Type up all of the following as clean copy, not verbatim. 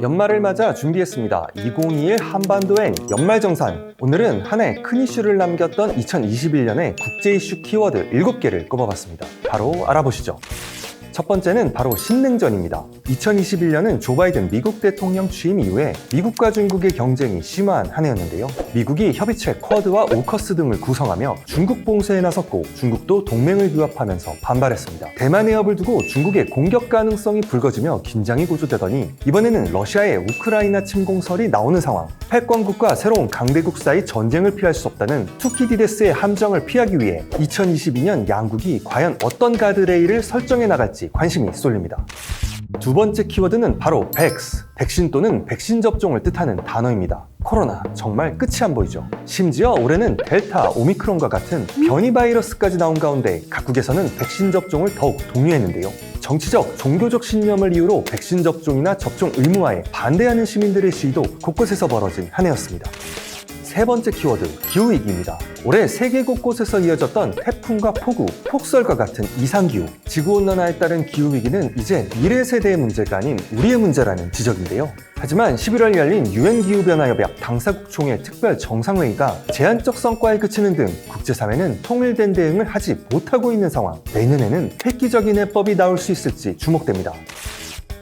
연말을 맞아 준비했습니다. 2021 한반도행 연말정산. 오늘은 한 해 큰 이슈를 남겼던 2021년의 국제 이슈 키워드 7개를 꼽아봤습니다. 바로 알아보시죠. 첫 번째는 바로 신냉전입니다. 2021년은 조 바이든 미국 대통령 취임 이후에 미국과 중국의 경쟁이 심화한 한 해였는데요. 미국이 협의체 쿼드와 오커스 등을 구성하며 중국 봉쇄에 나섰고 중국도 동맹을 규합하면서 반발했습니다. 대만 해협을 두고 중국의 공격 가능성이 불거지며 긴장이 고조되더니 이번에는 러시아의 우크라이나 침공설이 나오는 상황. 패권국과 새로운 강대국 사이 전쟁을 피할 수 없다는 투키디데스의 함정을 피하기 위해 2022년 양국이 과연 어떤 가드레일을 설정해 나갈지 관심이 쏠립니다. 두 번째 키워드는 바로 백신 또는 백신 접종을 뜻하는 단어입니다. 코로나 정말 끝이 안 보이죠. 심지어 올해는 델타, 오미크론과 같은 변이 바이러스까지 나온 가운데 각국에서는 백신 접종을 더욱 독려했는데요. 정치적, 종교적 신념을 이유로 백신 접종이나 접종 의무화에 반대하는 시민들의 시위도 곳곳에서 벌어진 한 해였습니다. 세 번째 키워드, 기후위기입니다. 올해 세계 곳곳에서 이어졌던 태풍과 폭우, 폭설과 같은 이상기후, 지구온난화에 따른 기후위기는 이제 미래 세대의 문제가 아닌 우리의 문제라는 지적인데요. 하지만 11월 열린 유엔기후변화협약 당사국 총회 특별 정상회의가 제한적 성과에 그치는 등 국제사회는 통일된 대응을 하지 못하고 있는 상황. 내년에는 획기적인 해법이 나올 수 있을지 주목됩니다.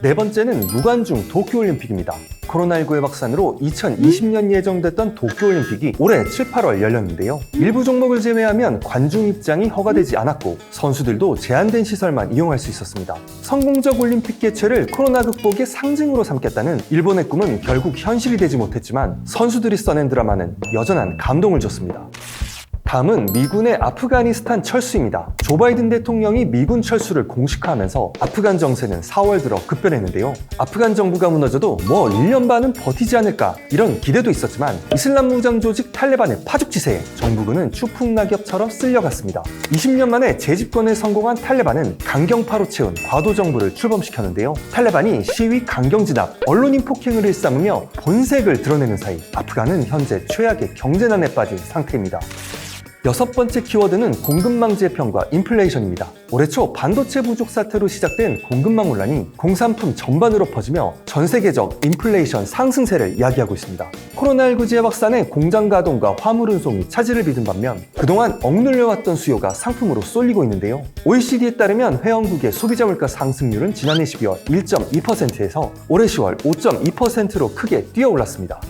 네 번째는 무관중 도쿄올림픽입니다. 코로나19의 확산으로 2020년 예정됐던 도쿄올림픽이 올해 7, 8월 열렸는데요. 일부 종목을 제외하면 관중 입장이 허가되지 않았고 선수들도 제한된 시설만 이용할 수 있었습니다. 성공적 올림픽 개최를 코로나 극복의 상징으로 삼겠다는 일본의 꿈은 결국 현실이 되지 못했지만 선수들이 써낸 드라마는 여전한 감동을 줬습니다. 다음은 미군의 아프가니스탄 철수입니다. 조 바이든 대통령이 미군 철수를 공식화하면서 아프간 정세는 4월 들어 급변했는데요. 아프간 정부가 무너져도 1년 반은 버티지 않을까 이런 기대도 있었지만 이슬람 무장 조직 탈레반의 파죽지세에 정부군은 추풍낙엽처럼 쓸려갔습니다. 20년 만에 재집권에 성공한 탈레반은 강경파로 채운 과도 정부를 출범시켰는데요. 탈레반이 시위 강경 진압, 언론인 폭행을 일삼으며 본색을 드러내는 사이 아프간은 현재 최악의 경제난에 빠진 상태입니다. 여섯 번째 키워드는 공급망 재편과 인플레이션입니다. 올해 초 반도체 부족 사태로 시작된 공급망 혼란이 공산품 전반으로 퍼지며 전 세계적 인플레이션 상승세를 이야기하고 있습니다. 코로나19 재확산에 공장 가동과 화물 운송이 차질을 빚은 반면 그동안 억눌려왔던 수요가 상품으로 쏠리고 있는데요. OECD에 따르면 회원국의 소비자 물가 상승률은 지난해 12월 1.2%에서 올해 10월 5.2%로 크게 뛰어올랐습니다.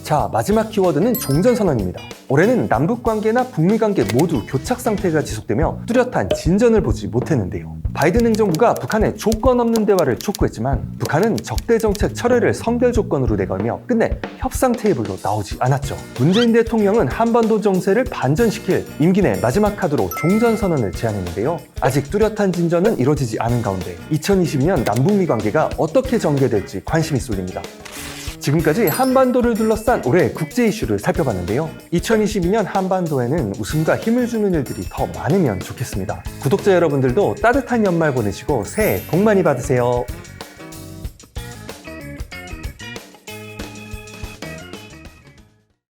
자, 마지막 키워드는 종전선언입니다. 올해는 남북관계나 북미관계 모두 교착 상태가 지속되며 뚜렷한 진전을 보지 못했는데요. 바이든 행정부가 북한에 조건 없는 대화를 촉구했지만 북한은 적대정책 철회를 선결 조건으로 내걸며 끝내 협상 테이블로 나오지 않았죠. 문재인 대통령은 한반도 정세를 반전시킬 임기 내 마지막 카드로 종전선언을 제안했는데요. 아직 뚜렷한 진전은 이루어지지 않은 가운데 2022년 남북미 관계가 어떻게 전개될지 관심이 쏠립니다. 지금까지 한반도를 둘러싼 올해의 국제 이슈를 살펴봤는데요. 2022년 한반도에는 웃음과 힘을 주는 일들이 더 많으면 좋겠습니다. 구독자 여러분들도 따뜻한 연말 보내시고 새해 복 많이 받으세요.